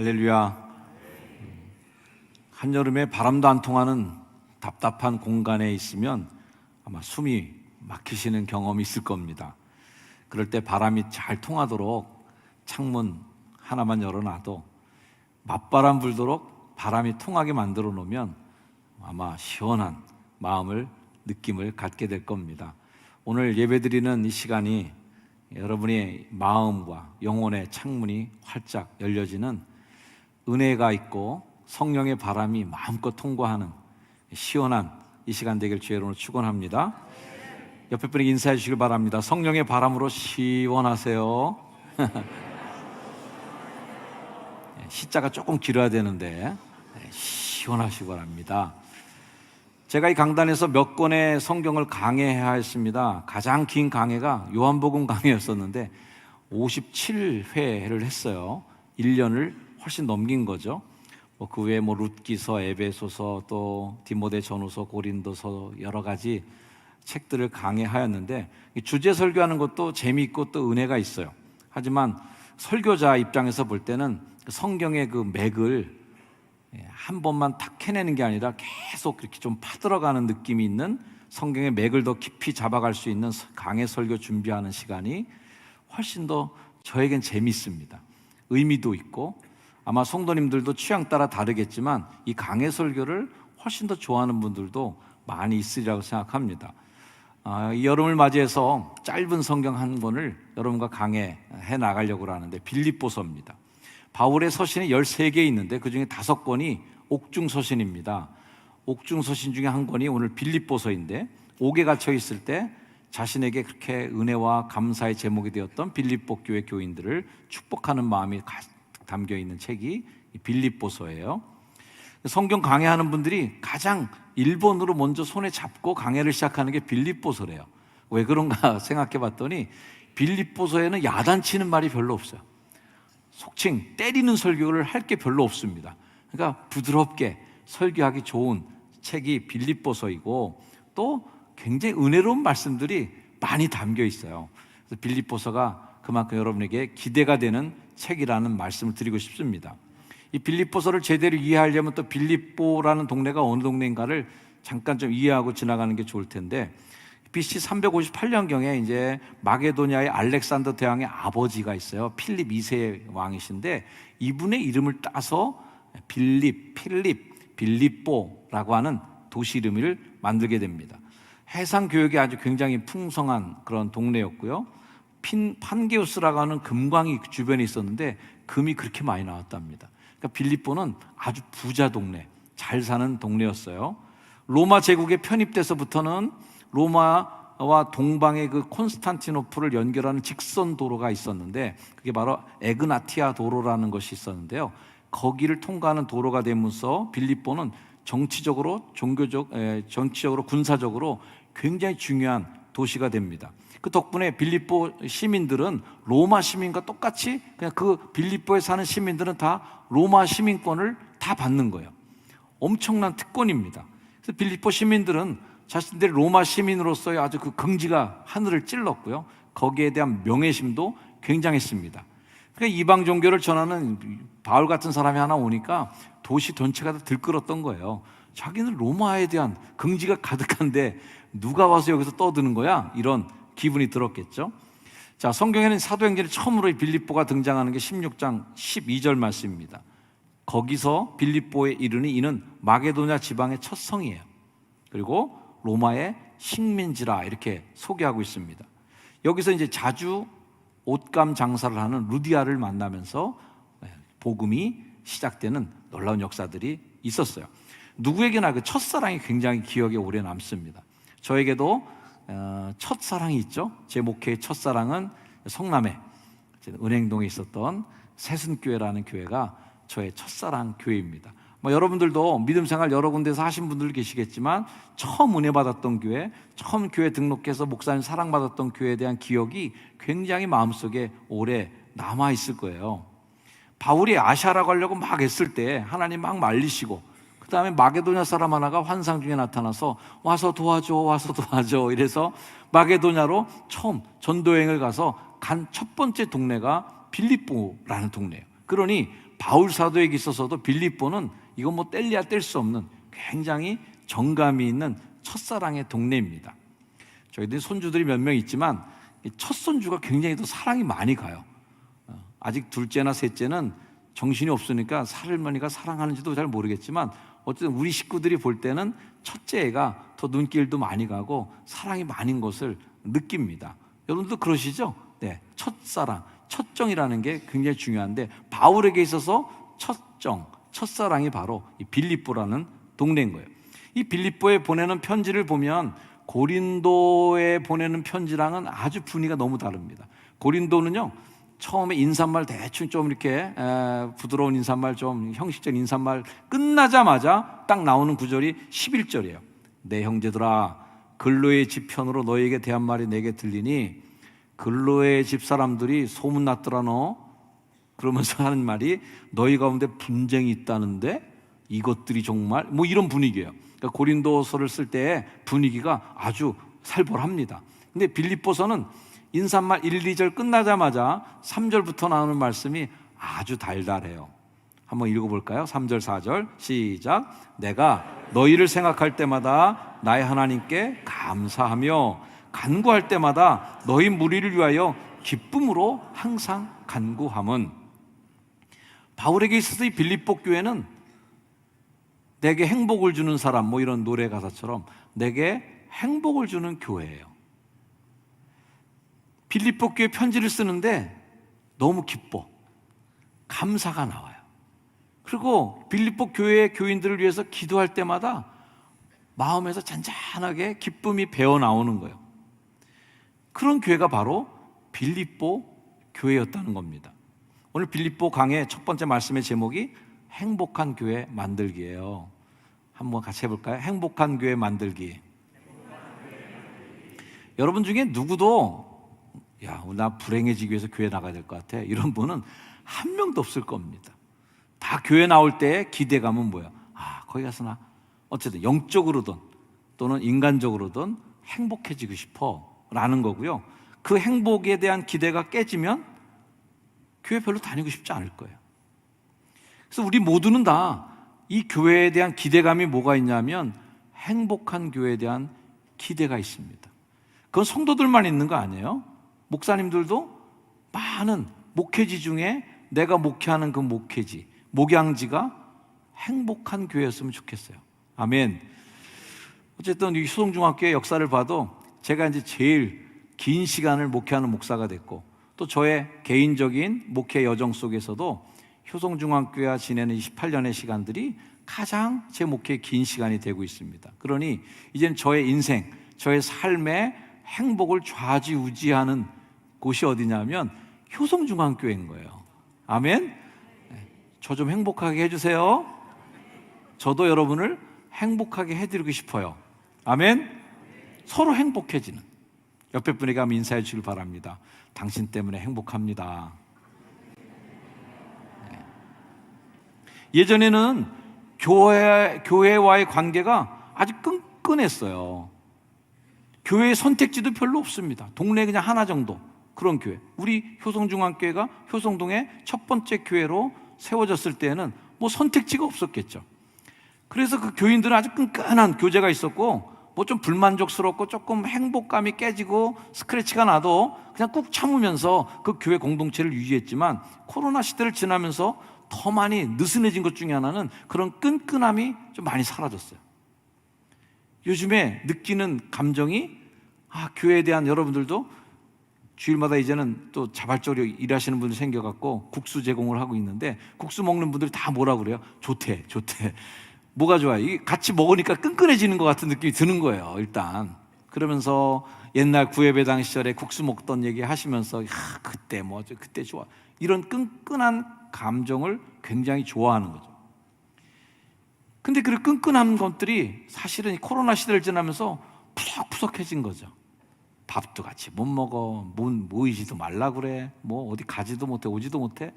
할렐루야. 한여름에 바람도 안 통하는 답답한 공간에 있으면 아마 숨이 막히시는 경험이 있을 겁니다. 그럴 때 바람이 잘 통하도록 창문 하나만 열어놔도 맞바람 불도록 바람이 통하게 만들어 놓으면 아마 시원한 느낌을 갖게 될 겁니다. 오늘 예배드리는 이 시간이 여러분의 마음과 영혼의 창문이 활짝 열려지는 은혜가 있고 성령의 바람이 마음껏 통과하는 시원한 이 시간 되길 주의 이름으로 축원합니다. 옆에 분에게 인사해 주시길 바랍니다. 성령의 바람으로 시원하세요. 시자가 조금 길어야 되는데 시원하시기 바랍니다. 제가 이 강단에서 몇 권의 성경을 강해해야 했습니다. 가장 긴 강해가 요한복음 강해였었는데 57회를 했어요. 1년을 훨씬 넘긴 거죠. 그 외에 룻기서, 에베소서, 또 디모데 전후서, 고린도서 여러 가지 책들을 강해하였는데 주제 설교하는 것도 재미있고 또 은혜가 있어요. 하지만 설교자 입장에서 볼 때는 성경의 그 맥을 한 번만 탁 캐내는 게 아니라 계속 그렇게 좀 파들어가는 느낌이 있는 성경의 맥을 더 깊이 잡아갈 수 있는 강해 설교 준비하는 시간이 훨씬 더 저에겐 재밌습니다. 의미도 있고 아마 성도님들도 취향 따라 다르겠지만 이 강해 설교를 훨씬 더 좋아하는 분들도 많이 있으리라고 생각합니다. 이 여름을 맞이해서 짧은 성경 한 권을 여러분과 강해해 나가려고 하는데 빌립보서입니다. 바울의 서신이 13개 있는데 그중에 5권이 옥중서신입니다. 옥중서신 중에 한 권이 오늘 빌립보서인데 옥에 갇혀 있을 때 자신에게 그렇게 은혜와 감사의 제목이 되었던 빌립보 교회 교인들을 축복하는 마음이 담겨있는 책이 빌립보서예요. 성경 강해하는 분들이 가장 1번으로 먼저 손에 잡고 강해를 시작하는 게 빌립보서래요. 왜 그런가 생각해 봤더니 빌립보서에는 야단치는 말이 별로 없어요. 속칭 때리는 설교를 할 게 별로 없습니다. 그러니까 부드럽게 설교하기 좋은 책이 빌립보서이고 또 굉장히 은혜로운 말씀들이 많이 담겨 있어요. 그래서 빌립보서가 그만큼 여러분에게 기대가 되는 책이라는 말씀을 드리고 싶습니다. 이 빌립보서를 제대로 이해하려면 또 빌립보라는 동네가 어느 동네인가를 잠깐 좀 이해하고 지나가는 게 좋을 텐데 BC 358년경에 이제 마게도냐의 알렉산더 대왕의 아버지가 있어요. 필립 2세 왕이신데 이분의 이름을 따서 빌립보라고 하는 도시 이름을 만들게 됩니다. 해상 교육이 아주 굉장히 풍성한 그런 동네였고요. 판게우스라고 하는 금광이 주변에 있었는데 금이 그렇게 많이 나왔답니다. 그러니까 빌립보는 아주 부자 동네, 잘 사는 동네였어요. 로마 제국에 편입돼서부터는 로마와 동방의 그 콘스탄티노플을 연결하는 직선 도로가 있었는데 그게 바로 에그나티아 도로라는 것이 있었는데요. 거기를 통과하는 도로가 되면서 빌립보는 정치적으로, 정치적으로, 군사적으로 굉장히 중요한 도시가 됩니다. 그 덕분에 빌립보 시민들은 로마 시민과 똑같이 그냥 그 빌립보에 사는 시민들은 다 로마 시민권을 다 받는 거예요. 엄청난 특권입니다. 그래서 빌립보 시민들은 자신들이 로마 시민으로서의 아주 그 긍지가 하늘을 찔렀고요. 거기에 대한 명예심도 굉장했습니다. 그러니까 이방 종교를 전하는 바울 같은 사람이 하나 오니까 도시 전체가 다 들끓었던 거예요. 자기는 로마에 대한 긍지가 가득한데 누가 와서 여기서 떠드는 거야? 이런 기분이 들었겠죠. 자, 성경에는 사도행전에 처음으로 빌립보가 등장하는 게 16장 12절 말씀입니다. 거기서 빌립보에 이르니 이는 마게도냐 지방의 첫 성이에요. 그리고 로마의 식민지라 이렇게 소개하고 있습니다. 여기서 이제 자주 옷감 장사를 하는 루디아를 만나면서 복음이 시작되는 놀라운 역사들이 있었어요. 누구에게나 그 첫사랑이 굉장히 기억에 오래 남습니다. 저에게도 첫사랑이 있죠. 제 목회의 첫사랑은 성남에 은행동에 있었던 새순교회라는 교회가 저의 첫사랑 교회입니다. 여러분들도 믿음 생활 여러 군데서 하신 분들 계시겠지만 처음 은혜 받았던 교회, 처음 교회 등록해서 목사님 사랑받았던 교회에 대한 기억이 굉장히 마음속에 오래 남아있을 거예요. 바울이 아시아라 가려고 막 했을 때 하나님 막 말리시고 그 다음에 마게도냐 사람 하나가 환상 중에 나타나서 와서 도와줘 이래서 마게도냐로 처음 전도여행을 가서 간 첫 번째 동네가 빌립보라는 동네예요. 그러니 바울 사도에게 있어서도 빌립보는 이건 뭐 뗄래야 뗄 수 없는 굉장히 정감이 있는 첫사랑의 동네입니다. 저희들이 손주들이 몇 명 있지만 첫 손주가 굉장히 또 사랑이 많이 가요. 아직 둘째나 셋째는 정신이 없으니까 할머니가 사랑하는지도 잘 모르겠지만 어쨌든 우리 식구들이 볼 때는 첫째 애가 더 눈길도 많이 가고 사랑이 많은 것을 느낍니다. 여러분도 그러시죠? 네, 첫사랑, 첫정이라는 게 굉장히 중요한데 바울에게 있어서 첫사랑이 바로 이 빌립보라는 동네인 거예요. 이 빌립보에 보내는 편지를 보면 고린도에 보내는 편지랑은 아주 분위기가 너무 다릅니다. 고린도는요, 처음에 인사말 대충 좀 이렇게 부드러운 인사말, 좀 형식적인 인사말 끝나자마자 딱 나오는 구절이 11절이에요. 내 형제들아, 글로의 집 편으로 너에게 대한 말이 내게 들리니 글로의 집 사람들이 소문났더라 너. 그러면서 하는 말이 너희 가운데 분쟁이 있다는데 이것들이 정말 뭐 이런 분위기예요. 그러니까 고린도서를 쓸 때 분위기가 아주 살벌합니다. 근데 빌립보서는 인사말 1, 2절 끝나자마자 3절부터 나오는 말씀이 아주 달달해요. 한번 읽어볼까요? 3절, 4절 시작. 내가 너희를 생각할 때마다 나의 하나님께 감사하며 간구할 때마다 너희 무리를 위하여 기쁨으로 항상 간구함은. 바울에게 있어서 이 빌립보 교회는 내게 행복을 주는 사람, 뭐 이런 노래 가사처럼 내게 행복을 주는 교회예요. 빌립보 교회 편지를 쓰는데 너무 기뻐, 감사가 나와요. 그리고 빌립보 교회의 교인들을 위해서 기도할 때마다 마음에서 잔잔하게 기쁨이 배어 나오는 거예요. 그런 교회가 바로 빌립보 교회였다는 겁니다. 오늘 빌립보 강의 첫 번째 말씀의 제목이 행복한 교회 만들기예요. 한번 같이 해볼까요? 행복한 교회 만들기. 여러분 중에 누구도 야, 나 불행해지기 위해서 교회 나가야 될 것 같아, 이런 분은 한 명도 없을 겁니다. 다 교회 나올 때 기대감은 뭐야? 거기 가서 나 어쨌든 영적으로든 또는 인간적으로든 행복해지고 싶어 라는 거고요. 그 행복에 대한 기대가 깨지면 교회 별로 다니고 싶지 않을 거예요. 그래서 우리 모두는 다 이 교회에 대한 기대감이 뭐가 있냐면 행복한 교회에 대한 기대가 있습니다. 그건 성도들만 있는 거 아니에요. 목사님들도 많은 목회지 중에 내가 목회하는 그 목회지, 목양지가 행복한 교회였으면 좋겠어요. 아멘. 어쨌든 이 효성중학교의 역사를 봐도 제가 이제 제일 긴 시간을 목회하는 목사가 됐고, 또 저의 개인적인 목회 여정 속에서도 효성중학교와 지내는 28년의 시간들이 가장 제 목회의 긴 시간이 되고 있습니다. 그러니 이제는 저의 인생, 저의 삶의 행복을 좌지우지하는 곳이 어디냐면 효성중학교인 거예요. 아멘. 저 좀 행복하게 해주세요. 저도 여러분을 행복하게 해드리고 싶어요. 아멘. 서로 행복해지는, 옆에 분에게 한번 인사해 주시길 바랍니다. 당신 때문에 행복합니다. 예전에는 교회와의 관계가 아주 끈끈했어요. 교회의 선택지도 별로 없습니다. 동네에 그냥 하나 정도, 그런 교회. 우리 효성중앙교회가 효성동의 첫 번째 교회로 세워졌을 때에는 뭐 선택지가 없었겠죠. 그래서 그 교인들은 아주 끈끈한 교제가 있었고, 뭐 좀 불만족스럽고 조금 행복감이 깨지고 스크래치가 나도 그냥 꾹 참으면서 그 교회 공동체를 유지했지만, 코로나 시대를 지나면서 더 많이 느슨해진 것 중에 하나는 그런 끈끈함이 좀 많이 사라졌어요. 요즘에 느끼는 감정이, 교회에 대한, 여러분들도 주일마다 이제는 또 자발적으로 일하시는 분들 생겨갖고 국수 제공을 하고 있는데, 국수 먹는 분들이 다 뭐라 그래요? 좋대. 뭐가 좋아요? 이게 같이 먹으니까 끈끈해지는 것 같은 느낌이 드는 거예요, 일단. 그러면서 옛날 구예배당 시절에 국수 먹던 얘기 하시면서 그때 그때 좋아, 이런 끈끈한 감정을 굉장히 좋아하는 거죠. 근데 그 끈끈한 것들이 사실은 코로나 시대를 지나면서 푸석푸석해진 거죠. 밥도 같이 못 먹어, 모이지도 말라 그래, 뭐 어디 가지도 못해, 오지도 못해.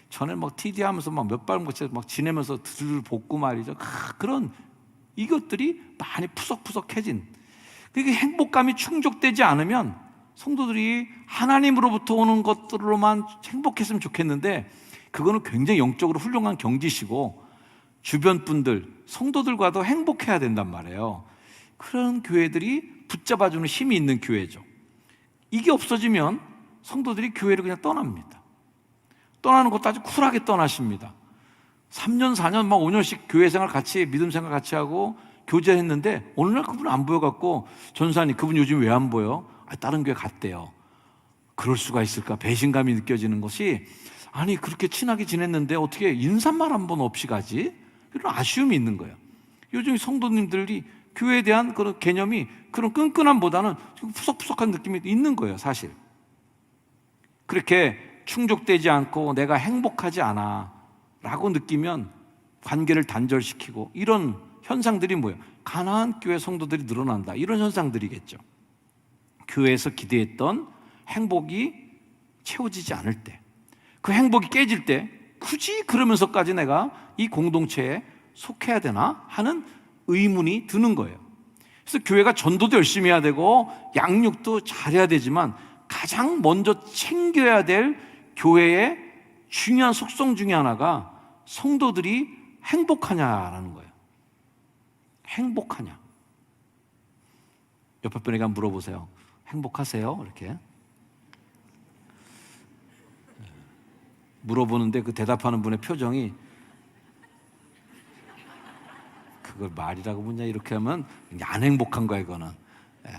전에 막 TD 하면서 몇 발 막 지내면서 들 볶고 말이죠. 그런 이것들이 많이 푸석푸석해진. 그게 행복감이 충족되지 않으면 성도들이 하나님으로부터 오는 것들로만 행복했으면 좋겠는데, 그거는 굉장히 영적으로 훌륭한 경지시고 주변 분들, 성도들과도 행복해야 된단 말이에요. 그런 교회들이 붙잡아주는 힘이 있는 교회죠. 이게 없어지면 성도들이 교회를 그냥 떠납니다. 떠나는 것도 아주 쿨하게 떠나십니다. 3년, 4년, 막 5년씩 교회 생활 같이, 믿음 생활 같이 하고 교제했는데 어느 날 그분 안 보여갖고, 전사님 그분 요즘 왜 안 보여? 다른 교회 갔대요. 그럴 수가 있을까? 배신감이 느껴지는 것이, 아니 그렇게 친하게 지냈는데 어떻게 인사말 한 번 없이 가지? 이런 아쉬움이 있는 거예요. 요즘 성도님들이 교회에 대한 그런 개념이 그런 끈끈함보다는 푸석푸석한 느낌이 있는 거예요, 사실. 그렇게 충족되지 않고 내가 행복하지 않아 라고 느끼면 관계를 단절시키고, 이런 현상들이 뭐예요? 가나안 교회 성도들이 늘어난다, 이런 현상들이겠죠. 교회에서 기대했던 행복이 채워지지 않을 때, 그 행복이 깨질 때 굳이 그러면서까지 내가 이 공동체에 속해야 되나 하는 의문이 드는 거예요. 그래서 교회가 전도도 열심히 해야 되고 양육도 잘해야 되지만, 가장 먼저 챙겨야 될 교회의 중요한 속성 중에 하나가 성도들이 행복하냐라는 거예요. 행복하냐? 옆에 분에게 한번 물어보세요. 행복하세요? 이렇게 물어보는데 그 대답하는 분의 표정이, 그걸 말이라고 묻냐, 이렇게 하면 안 행복한 거야 이거는. 예.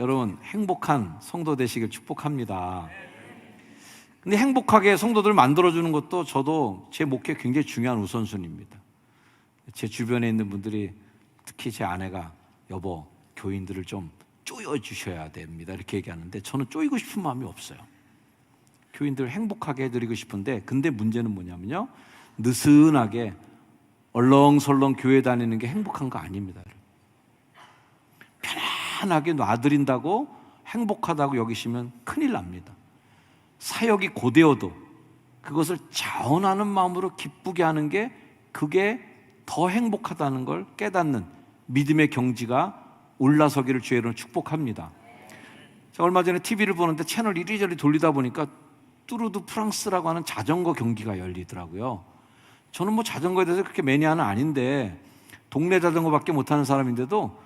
여러분, 행복한 성도 되시길 축복합니다. 근데 행복하게 성도들 만들어주는 것도 저도 제 목표에 굉장히 중요한 우선순위입니다. 제 주변에 있는 분들이, 특히 제 아내가 여보, 교인들을 좀 쪼여주셔야 됩니다 이렇게 얘기하는데, 저는 쪼이고 싶은 마음이 없어요. 교인들 행복하게 해드리고 싶은데, 근데 문제는 뭐냐면요, 느슨하게 얼렁설렁 교회 다니는 게 행복한 거 아닙니다. 편안하게 놔드린다고 행복하다고 여기시면 큰일 납니다. 사역이 고되어도 그것을 자원하는 마음으로 기쁘게 하는 게, 그게 더 행복하다는 걸 깨닫는 믿음의 경지가 올라서기를 주의로 축복합니다. 제가 얼마 전에 TV를 보는데 채널 이리저리 돌리다 보니까 뚜르드 프랑스라고 하는 자전거 경기가 열리더라고요. 저는 뭐 자전거에 대해서 그렇게 매니아는 아닌데, 동네 자전거밖에 못하는 사람인데도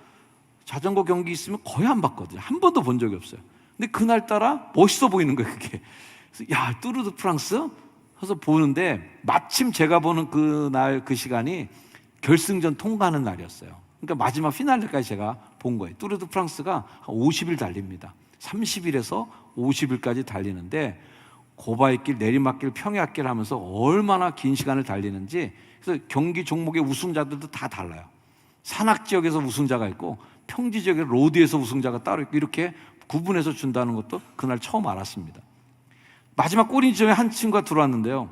자전거 경기 있으면 거의 안 봤거든요. 한 번도 본 적이 없어요. 근데 그날따라 멋있어 보이는 거예요, 그게. 그래서 야, 뚜르드 프랑스? 해서 보는데, 마침 제가 보는 그날 그 시간이 결승전 통과하는 날이었어요. 그러니까 마지막 피날레까지 제가 본 거예요. 뚜르드 프랑스가 한 50일 달립니다. 30일에서 50일까지 달리는데, 고바이길, 내리막길, 평야길 하면서 얼마나 긴 시간을 달리는지. 그래서 경기 종목의 우승자들도 다 달라요. 산악지역에서 우승자가 있고 평지지역의 로드에서 우승자가 따로 있고, 이렇게 구분해서 준다는 것도 그날 처음 알았습니다. 마지막 골인 지점에 한 친구가 들어왔는데요,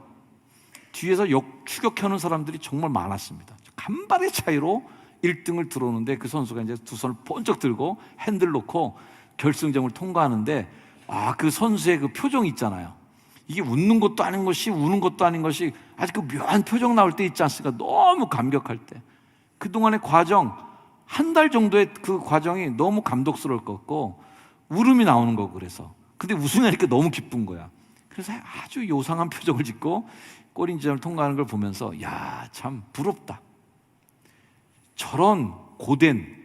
뒤에서 추격하는 사람들이 정말 많았습니다. 간발의 차이로 1등을 들어오는데, 그 선수가 이제 두 손을 번쩍 들고 핸들 놓고 결승점을 통과하는데, 그 선수의 그 표정 있잖아요. 이게 웃는 것도 아닌 것이, 우는 것도 아닌 것이, 아주 그 묘한 표정 나올 때 있지 않습니까? 너무 감격할 때. 그동안의 과정, 한 달 정도의 그 과정이 너무 감독스러울 것 같고, 울음이 나오는 거고, 그래서. 근데 우승하니까 너무 기쁜 거야. 그래서 아주 요상한 표정을 짓고 골인지점을 통과하는 걸 보면서, 야, 참 부럽다. 저런 고된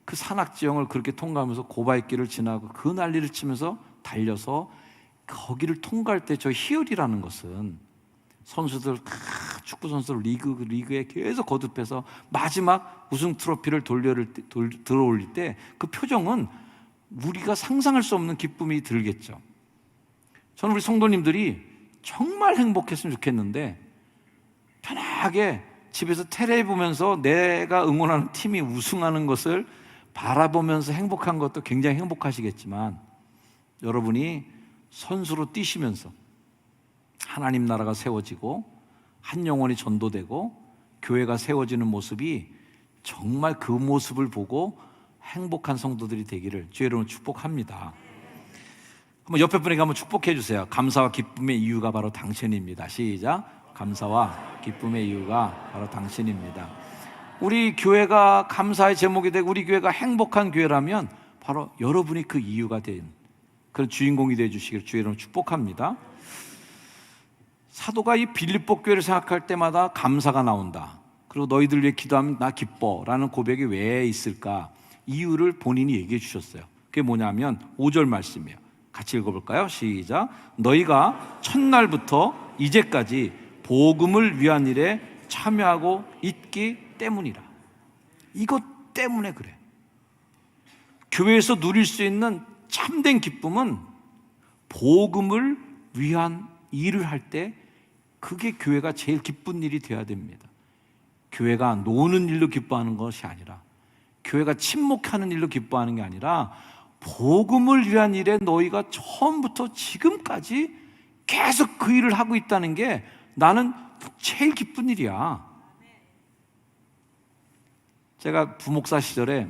그 산악지형을 그렇게 통과하면서 고바이길을 지나고 그 난리를 치면서 달려서 거기를 통과할 때 저 희열이라는 것은, 선수들, 축구 선수들 리그에 계속 거듭해서 마지막 우승 트로피를 들어올릴 때 그 표정은 우리가 상상할 수 없는 기쁨이 들겠죠. 저는 우리 성도님들이 정말 행복했으면 좋겠는데, 편하게 집에서 텔레비 보면서 내가 응원하는 팀이 우승하는 것을 바라보면서 행복한 것도 굉장히 행복하시겠지만, 여러분이 선수로 뛰시면서 하나님 나라가 세워지고 한 영혼이 전도되고 교회가 세워지는 모습이, 정말 그 모습을 보고 행복한 성도들이 되기를 주의 이름으로 축복합니다. 한번 옆에 분에게 한번 축복해 주세요. 감사와 기쁨의 이유가 바로 당신입니다. 시작. 감사와 기쁨의 이유가 바로 당신입니다. 우리 교회가 감사의 제목이 되고 우리 교회가 행복한 교회라면 바로 여러분이 그 이유가 된 그런 주인공이 되어 주시기를 주의 이름으로 축복합니다. 사도가 이 빌립보 교회를 생각할 때마다 감사가 나온다. 그리고 너희들 위해 기도하면 나 기뻐라는 고백이 왜 있을까? 이유를 본인이 얘기해 주셨어요. 그게 뭐냐면 5절 말씀이에요. 같이 읽어볼까요? 시작. 너희가 첫날부터 이제까지 복음을 위한 일에 참여하고 있기 때문이라. 이것 때문에 그래. 교회에서 누릴 수 있는 참된 기쁨은 복음을 위한 일을 할 때 그게 교회가 제일 기쁜 일이 되어야 됩니다. 교회가 노는 일로 기뻐하는 것이 아니라, 교회가 침묵하는 일로 기뻐하는 게 아니라, 복음을 위한 일에 너희가 처음부터 지금까지 계속 그 일을 하고 있다는 게 나는 제일 기쁜 일이야. 제가 부목사 시절에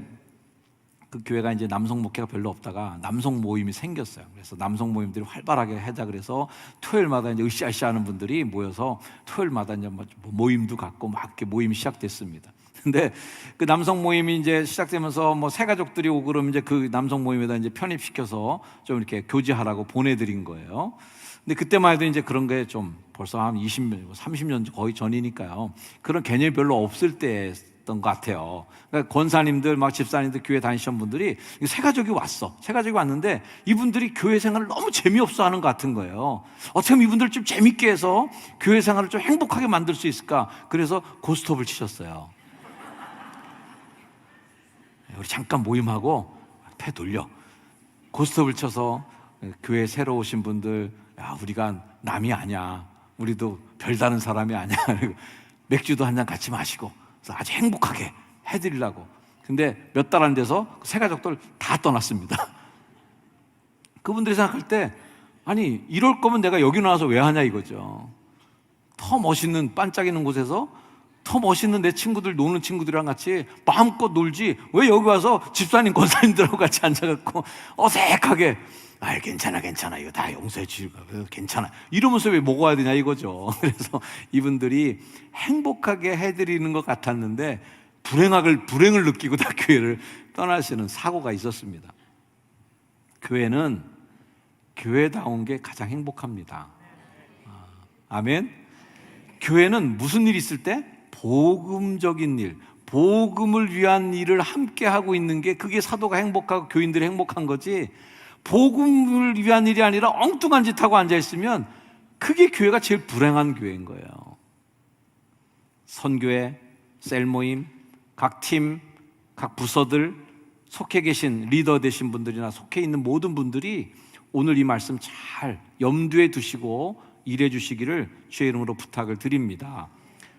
그 교회가 이제 남성 목회가 별로 없다가 남성 모임이 생겼어요. 그래서 남성 모임들이 활발하게 하자 그래서 토요일마다 이제 으쌰으쌰 하는 분들이 모여서 토요일마다 이제 모임도 갖고 막 이렇게 모임이 시작됐습니다. 근데 그 남성 모임이 이제 시작되면서 뭐 새 가족들이 오고 그러면 이제 그 남성 모임에다 이제 편입시켜서 좀 이렇게 교제하라고 보내드린 거예요. 근데 그때만 해도 이제 그런 게 좀 벌써 한 20년, 30년 거의 전이니까요. 그런 개념이 별로 없을 때였던 것 같아요. 그러니까 권사님들, 막 집사님들, 교회 다니시는 분들이 새 가족이 왔어. 새 가족이 왔는데 이분들이 교회 생활을 너무 재미없어 하는 것 같은 거예요. 어떻게 하면 이분들 좀 재밌게 해서 교회 생활을 좀 행복하게 만들 수 있을까? 그래서 고스톱을 치셨어요. 우리 잠깐 모임하고 패 돌려. 고스톱을 쳐서 교회 새로 오신 분들, 야, 우리가 남이 아니야. 우리도 별다른 사람이 아니야. 맥주도 한 잔 같이 마시고 그래서 아주 행복하게 해드리려고. 근데 몇 달 안 돼서 새 가족들 다 떠났습니다. 그분들이 생각할 때 아니 이럴 거면 내가 여기 나와서 왜 하냐 이거죠. 더 멋있는 반짝이는 곳에서 더 멋있는 내 친구들, 노는 친구들이랑 같이 마음껏 놀지 왜 여기 와서 집사님, 권사님들하고 같이 앉아갖고 어색하게 괜찮아 이거 다 용서해 주실 거야 괜찮아 이러면서 왜 먹어야 되냐 이거죠. 그래서 이분들이 행복하게 해드리는 것 같았는데 불행을 느끼고 다 교회를 떠나시는 사고가 있었습니다. 교회는 교회다운 게 가장 행복합니다. 아멘. 교회는 무슨 일이 있을 때? 복음적인 일, 복음을 위한 일을 함께 하고 있는 게 그게 사도가 행복하고 교인들이 행복한 거지, 복음을 위한 일이 아니라 엉뚱한 짓 하고 앉아있으면 그게 교회가 제일 불행한 교회인 거예요. 선교회, 셀모임, 각 팀, 각 부서들 속해 계신 리더 되신 분들이나 속해 있는 모든 분들이 오늘 이 말씀 잘 염두에 두시고 일해 주시기를 주의 이름으로 부탁을 드립니다.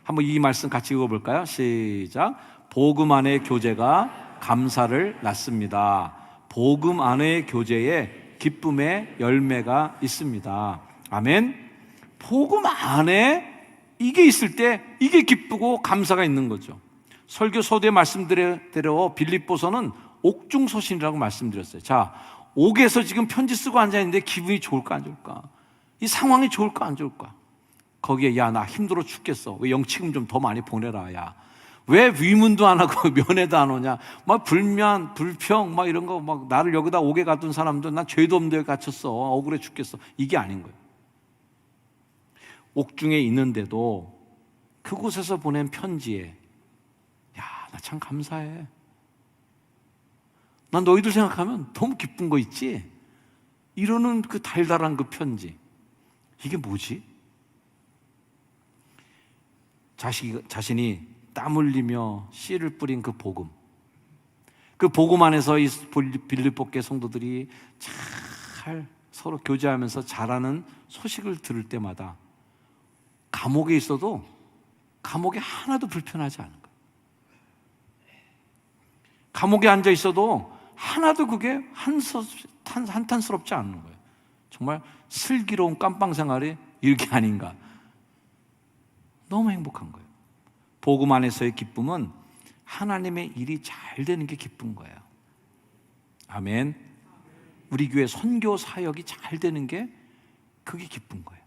한번 이 말씀 같이 읽어볼까요? 시작. 복음 안의 교제가 감사를 낳습니다. 복음 안의 교제에 기쁨의 열매가 있습니다. 아멘. 복음 안에 이게 있을 때 이게 기쁘고 감사가 있는 거죠. 설교 서두에 말씀드려 빌립보서는 옥중서신이라고 말씀드렸어요. 자, 옥에서 지금 편지 쓰고 앉아있는데 기분이 좋을까 안 좋을까? 이 상황이 좋을까 안 좋을까? 거기에 야, 나 힘들어 죽겠어. 왜 영치금 좀 더 많이 보내라. 야, 왜 위문도 안 하고 면회도 안 오냐? 막 불면, 불평, 막 이런 거, 막 나를 여기다 옥에 가둔 사람들, 난 죄도 없는 데 갇혔어. 억울해 죽겠어. 이게 아닌 거예요. 옥중에 있는데도 그곳에서 보낸 편지에 야, 나 참 감사해. 난 너희들 생각하면 너무 기쁜 거 있지? 이러는 그 달달한 그 편지. 이게 뭐지? 자신이 땀 흘리며 씨를 뿌린 그 복음. 그 복음 안에서 이 빌립보교 성도들이 잘 서로 교제하면서 자라는 소식을 들을 때마다 감옥에 있어도 감옥에 하나도 불편하지 않은 거예요. 감옥에 앉아 있어도 하나도 그게 한탄스럽지 않은 거예요. 정말 슬기로운 깜빵 생활이 이렇게 아닌가. 너무 행복한 거예요. 복음 안에서의 기쁨은 하나님의 일이 잘 되는 게 기쁜 거예요. 아멘. 우리 교회 선교 사역이 잘 되는 게 그게 기쁜 거예요.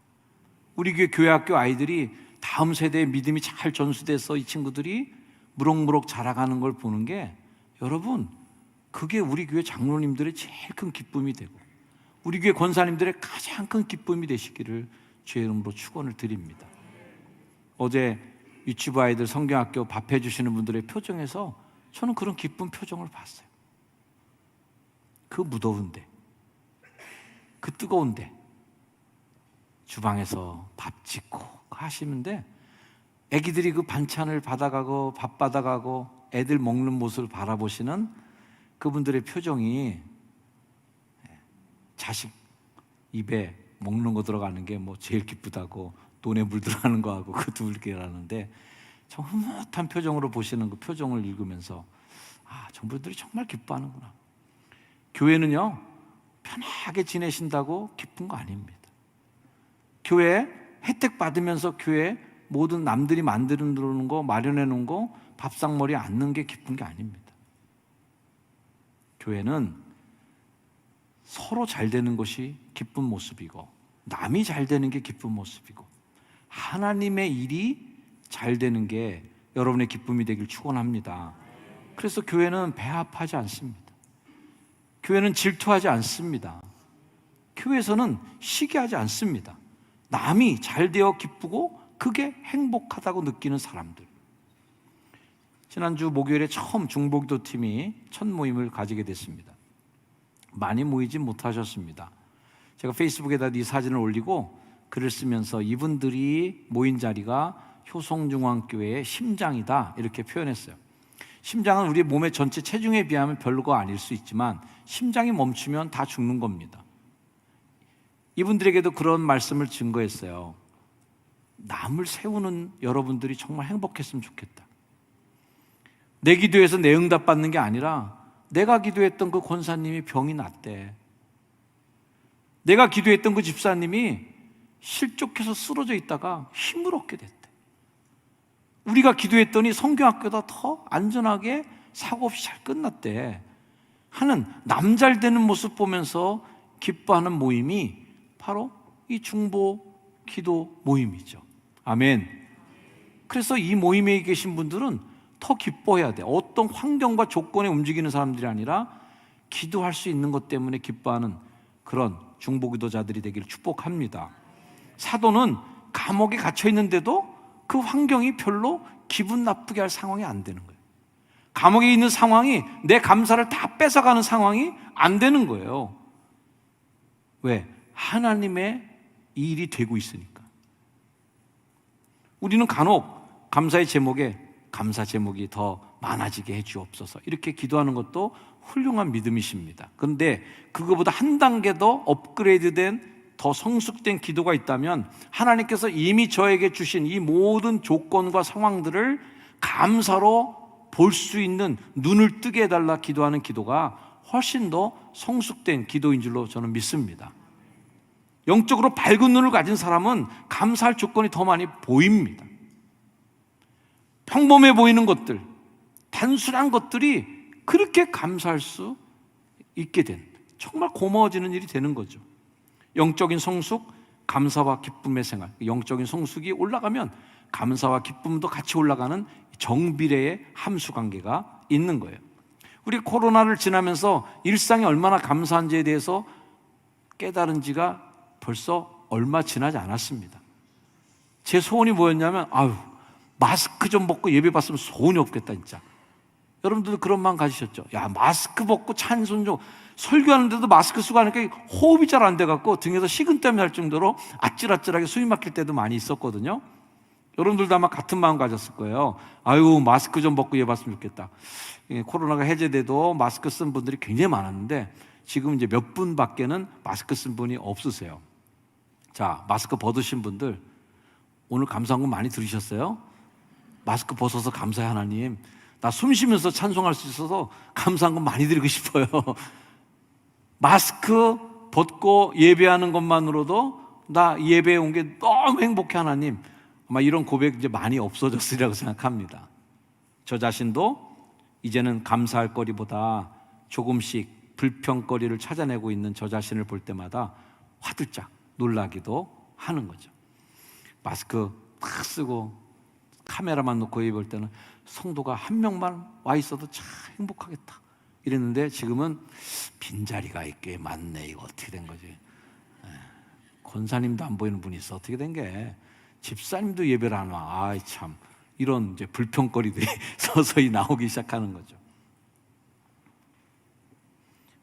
우리 교회 학교 아이들이 다음 세대의 믿음이 잘 전수돼서 이 친구들이 무럭무럭 자라가는 걸 보는 게 여러분 그게 우리 교회 장로님들의 제일 큰 기쁨이 되고 우리 교회 권사님들의 가장 큰 기쁨이 되시기를 주의 이름으로 축원을 드립니다. 어제 유치부 아이들 성경학교 밥 해주시는 분들의 표정에서 저는 그런 기쁜 표정을 봤어요. 그 무더운데, 그 뜨거운데 주방에서 밥 짓고 하시는데 애기들이 그 반찬을 받아가고 밥 받아가고 애들 먹는 모습을 바라보시는 그분들의 표정이, 자식 입에 먹는 거 들어가는 게 뭐 제일 기쁘다고 돈에 물 들어가는 거하고 그 두 개라는데 참 흐뭇한 표정으로 보시는 그 표정을 읽으면서 저분들이 정말 기뻐하는구나. 교회는요 편하게 지내신다고 기쁜 거 아닙니다. 교회 혜택 받으면서 교회 모든 남들이 만들어 놓은 거 마련해 놓은 거 밥상머리에 앉는 게 기쁜 게 아닙니다. 교회는 서로 잘 되는 것이 기쁜 모습이고 남이 잘 되는 게 기쁜 모습이고 하나님의 일이 잘 되는 게 여러분의 기쁨이 되길 축원합니다. 그래서 교회는 배합하지 않습니다. 교회는 질투하지 않습니다. 교회에서는 시기하지 않습니다. 남이 잘 되어 기쁘고 그게 행복하다고 느끼는 사람들. 지난주 목요일에 처음 중보기도 팀이 첫 모임을 가지게 됐습니다. 많이 모이지 못하셨습니다. 제가 페이스북에다 이 사진을 올리고 글을 쓰면서 이분들이 모인 자리가 효성중앙교회의 심장이다 이렇게 표현했어요. 심장은 우리 몸의 전체 체중에 비하면 별거 아닐 수 있지만 심장이 멈추면 다 죽는 겁니다. 이분들에게도 그런 말씀을 증거했어요. 남을 세우는 여러분들이 정말 행복했으면 좋겠다. 내 기도에서 내 응답 받는 게 아니라 내가 기도했던 그 권사님이 병이 났대. 내가 기도했던 그 집사님이 실족해서 쓰러져 있다가 힘을 얻게 됐대. 우리가 기도했더니 성경학교가 더 안전하게 사고 없이 잘 끝났대 하는 남 잘 되는 모습 보면서 기뻐하는 모임이 바로 이 중보 기도 모임이죠. 아멘. 그래서 이 모임에 계신 분들은 더 기뻐해야 돼. 어떤 환경과 조건에 움직이는 사람들이 아니라 기도할 수 있는 것 때문에 기뻐하는 그런 중보기도자들이 되기를 축복합니다. 사도는 감옥에 갇혀 있는데도 그 환경이 별로 기분 나쁘게 할 상황이 안 되는 거예요. 감옥에 있는 상황이 내 감사를 다 뺏어가는 상황이 안 되는 거예요. 왜? 하나님의 일이 되고 있으니까. 우리는 간혹 감사의 제목에 감사 제목이 더 많아지게 해주옵소서 이렇게 기도하는 것도 훌륭한 믿음이십니다. 그런데 그거보다 한 단계 더 업그레이드된 더 성숙된 기도가 있다면 하나님께서 이미 저에게 주신 이 모든 조건과 상황들을 감사로 볼 수 있는 눈을 뜨게 해달라 기도하는 기도가 훨씬 더 성숙된 기도인 줄로 저는 믿습니다. 영적으로 밝은 눈을 가진 사람은 감사할 조건이 더 많이 보입니다. 평범해 보이는 것들, 단순한 것들이 그렇게 감사할 수 있게 된 정말 고마워지는 일이 되는 거죠. 영적인 성숙, 감사와 기쁨의 생활. 영적인 성숙이 올라가면 감사와 기쁨도 같이 올라가는 정비례의 함수관계가 있는 거예요. 우리 코로나를 지나면서 일상이 얼마나 감사한지에 대해서 깨달은 지가 벌써 얼마 지나지 않았습니다. 제 소원이 뭐였냐면 마스크 좀 벗고 예배 봤으면 소원이 없겠다 진짜. 여러분들도 그런 마음 가지셨죠? 야, 마스크 벗고 찬송 좀 설교하는데도 마스크 쓰고 하니까 호흡이 잘 안 돼갖고 등에서 식은땀이 날 정도로 아찔아찔하게 숨이 막힐 때도 많이 있었거든요. 여러분들도 아마 같은 마음 가졌을 거예요. 마스크 좀 벗고 예배 봤으면 좋겠다. 코로나가 해제돼도 마스크 쓴 분들이 굉장히 많았는데 지금 이제 몇 분밖에는 마스크 쓴 분이 없으세요. 자, 마스크 벗으신 분들 오늘 감사한 거 많이 들으셨어요? 마스크 벗어서 감사해 하나님. 나 숨 쉬면서 찬송할 수 있어서 감사한 거 많이 드리고 싶어요. 마스크 벗고 예배하는 것만으로도 나 예배에 온 게 너무 행복해 하나님. 아마 이런 고백 이제 많이 없어졌으리라고 생각합니다. 저 자신도 이제는 감사할 거리보다 조금씩 불평거리를 찾아내고 있는 저 자신을 볼 때마다 화들짝 놀라기도 하는 거죠. 마스크 딱 쓰고 카메라만 놓고 예배할 때는 성도가 한 명만 와 있어도 참 행복하겠다 이랬는데 지금은 빈자리가 있게 많네. 이거 어떻게 된 거지? 권사님도 안 보이는 분이 있어. 어떻게 된 게? 집사님도 예배를 안 와. 아이 참, 이런 이제 불평거리들이 서서히 나오기 시작하는 거죠.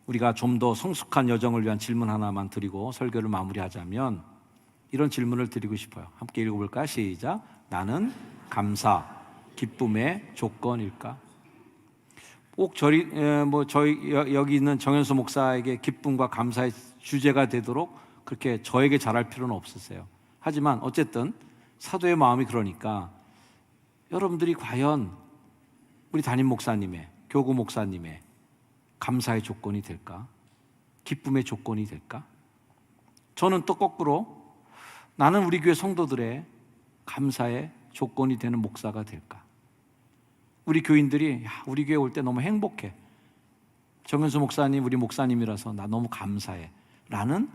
우리가 좀 더 성숙한 여정을 위한 질문 하나만 드리고 설교를 마무리하자면 이런 질문을 드리고 싶어요. 함께 읽어볼까요? 시작. 나는 감사, 기쁨의 조건일까? 꼭 저희 여기 있는 정현수 목사에게 기쁨과 감사의 주제가 되도록 그렇게 저에게 잘할 필요는 없으세요. 하지만 어쨌든 사도의 마음이 그러니까 여러분들이 과연 우리 담임 목사님의, 교구 목사님의 감사의 조건이 될까? 기쁨의 조건이 될까? 저는 또 거꾸로 나는 우리 교회 성도들의 감사의 조건이 되는 목사가 될까? 우리 교인들이 우리 교회 올 때 너무 행복해. 정현수 목사님 우리 목사님이라서 나 너무 감사해 라는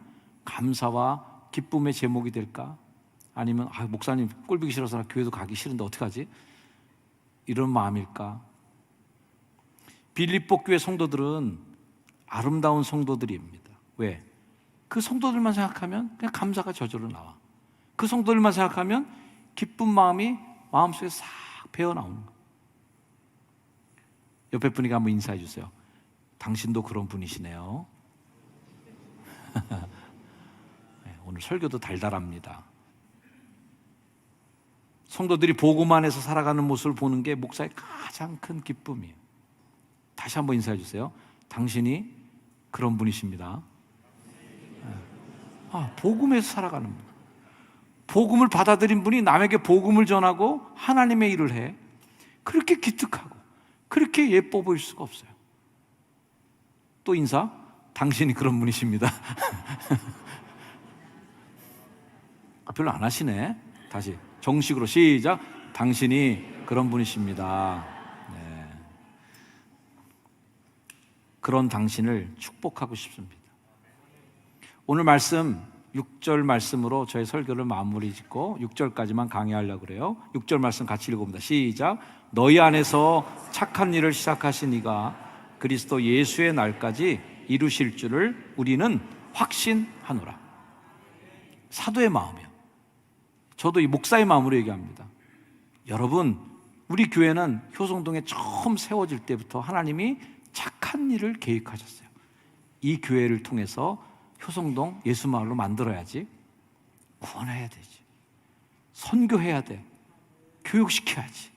감사와 기쁨의 제목이 될까? 아니면 목사님 꼴보기 싫어서 나 교회도 가기 싫은데 어떡하지? 이런 마음일까? 빌립보 교회 성도들은 아름다운 성도들입니다. 왜? 그 성도들만 생각하면 그냥 감사가 저절로 나와. 그 성도들만 생각하면 기쁜 마음이 마음속에 싹 배어나오는 거예요. 옆에 분에게 한번 인사해 주세요. 당신도 그런 분이시네요. 오늘 설교도 달달합니다. 성도들이 복음 안에서 살아가는 모습을 보는 게 목사의 가장 큰 기쁨이에요. 다시 한번 인사해 주세요. 당신이 그런 분이십니다. 복음에서 살아가는 분. 복음을 받아들인 분이 남에게 복음을 전하고 하나님의 일을 해. 그렇게 기특하고 그렇게 예뻐 보일 수가 없어요. 또 인사. 당신이 그런 분이십니다. 별로 안 하시네. 다시 정식으로 시작. 당신이 그런 분이십니다. 네. 그런 당신을 축복하고 싶습니다. 오늘 말씀 6절 말씀으로 저희 설교를 마무리 짓고 6절까지만 강의하려고 그래요. 6절 말씀 같이 읽어봅니다. 시작. 너희 안에서 착한 일을 시작하신 이가 그리스도 예수의 날까지 이루실 줄을 우리는 확신하노라. 사도의 마음이에요. 저도 이 목사의 마음으로 얘기합니다. 여러분, 우리 교회는 효성동에 처음 세워질 때부터 하나님이 착한 일을 계획하셨어요. 이 교회를 통해서 효성동 예수마을로 만들어야지. 구원해야 되지. 선교해야 돼. 교육시켜야지.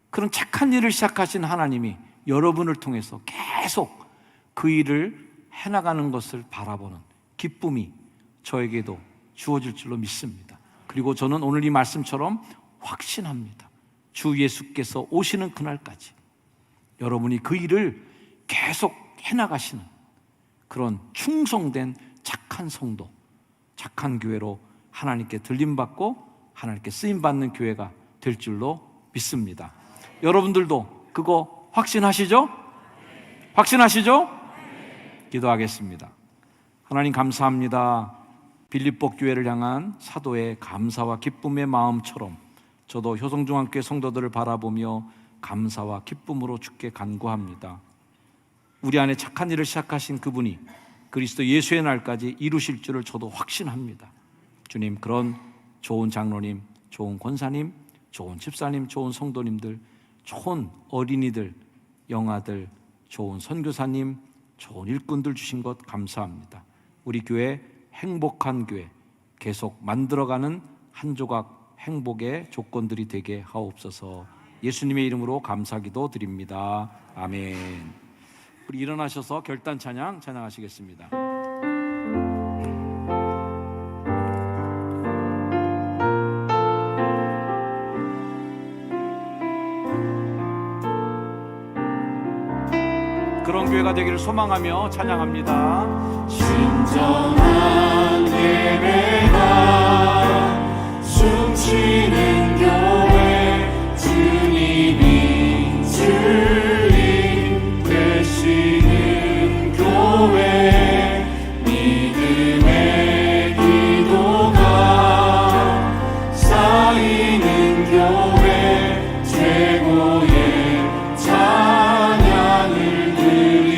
그런 착한 일을 시작하신 하나님이 여러분을 통해서 계속 그 일을 해나가는 것을 바라보는 기쁨이 저에게도 주어질 줄로 믿습니다. 그리고 저는 오늘 이 말씀처럼 확신합니다. 주 예수께서 오시는 그날까지 여러분이 그 일을 계속 해나가시는 그런 충성된 착한 성도, 착한 교회로 하나님께 들림받고 하나님께 쓰임받는 교회가 될 줄로 믿습니다. 여러분들도 그거 확신하시죠? 확신하시죠? 기도하겠습니다. 하나님 감사합니다. 빌립보 교회를 향한 사도의 감사와 기쁨의 마음처럼 저도 효성중앙교회 성도들을 바라보며 감사와 기쁨으로 주께 간구합니다. 우리 안에 착한 일을 시작하신 그분이 그리스도 예수의 날까지 이루실 줄을 저도 확신합니다. 주님, 그런 좋은 장로님, 좋은 권사님, 좋은 집사님, 좋은 성도님들, 좋은 어린이들, 영아들, 좋은 선교사님, 좋은 일꾼들 주신 것 감사합니다. 우리 교회 행복한 교회 계속 만들어가는 한 조각 행복의 조건들이 되게 하옵소서. 예수님의 이름으로 감사기도 드립니다. 아멘. 우리 일어나셔서 결단 찬양 찬양하시겠습니다. 그런 교회가 되기를 소망하며 찬양합니다. 진정한 예배가 숨쉬는 교회, 주님이 주인 되시는 교회, 믿음의 기도가 쌓이는 교회, 최고의 찬양을 드리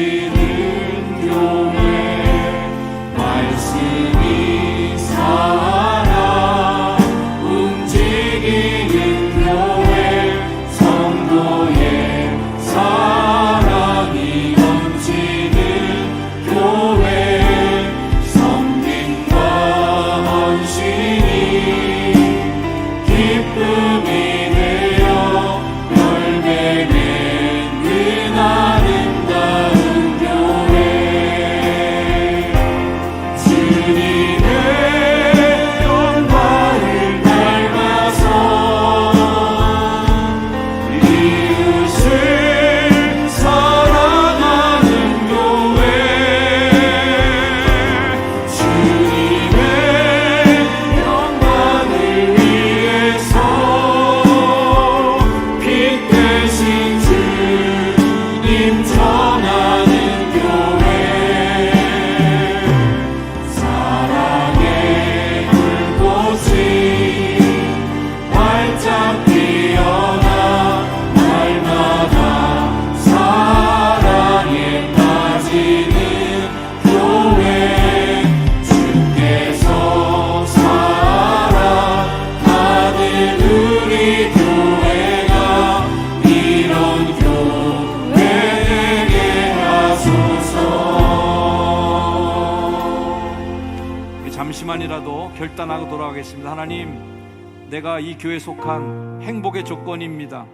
잠깐이라도 결단하고 돌아가겠습니다. 하나님, 내가 이 교회에 속한 행복의 조건입니다.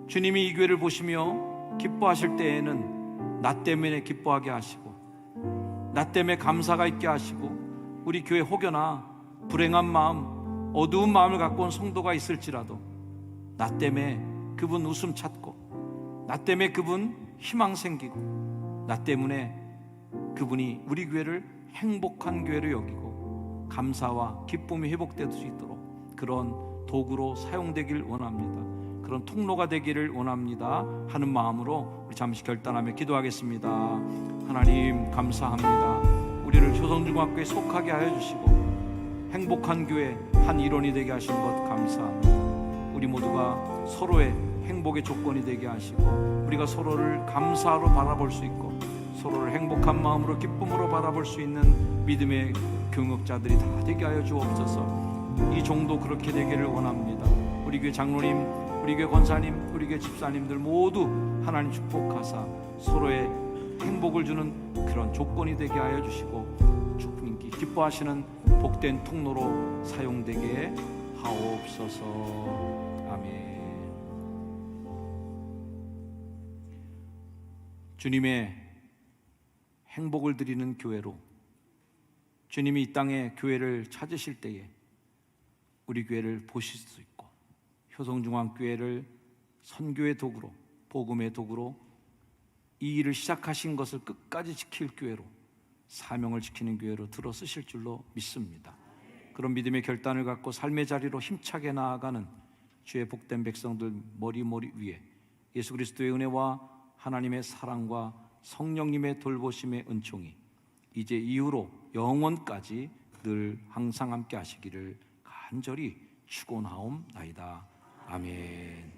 주님이 이 교회를 보시며 기뻐하실 때에는 나 때문에 기뻐하게 하시고, 나 때문에 감사가 있게 하시고, 우리 교회 혹여나 불행한 마음, 어두운 마음을 갖고 온 성도가 있을지라도 나 때문에 그분 웃음 찾고, 나 때문에 그분 희망 생기고, 나 때문에 그분이 우리 교회를 행복한 교회로 여기고 감사와 기쁨이 회복될 수 있도록 그런 도구로 사용되길 원합니다. 그런 통로가 되기를 원합니다 하는 마음으로 우리 잠시 결단하며 기도하겠습니다. 하나님, 감사합니다. 우리를 효성중학교에 속하게 하여 주시고 행복한 교회 한 일원이 되게 하신 것 감사합니다. 우리 모두가 서로의 행복의 조건이 되게 하시고, 우리가 서로를 감사로 바라볼 수 있고, 서로를 행복한 마음으로 기쁨으로 바라볼 수 있는 믿음의 교역자들이 다 되게 하여 주옵소서. 이 종도 그렇게 되기를 원합니다. 우리 교회 장로님, 우리 교회 권사님, 우리 교회 집사님들 모두 하나님 축복하사 서로의 행복을 주는 그런 조건이 되게 하여 주시고, 주님께 기뻐하시는 복된 통로로 사용되게 하옵소서. 아멘. 주님의 행복을 드리는 교회로, 주님이 이 땅에 교회를 찾으실 때에 우리 교회를 보실 수 있고, 효성중앙교회를 선교의 도구로, 복음의 도구로 이 일을 시작하신 것을 끝까지 지킬 교회로, 사명을 지키는 교회로 들어 쓰실 줄로 믿습니다. 그런 믿음의 결단을 갖고 삶의 자리로 힘차게 나아가는 주의 복된 백성들 머리 위에 예수 그리스도의 은혜와 하나님의 사랑과 성령님의 돌보심의 은총이 이제 이후로 영원까지 늘 항상 함께 하시기를 간절히 축원하옵나이다. 아멘.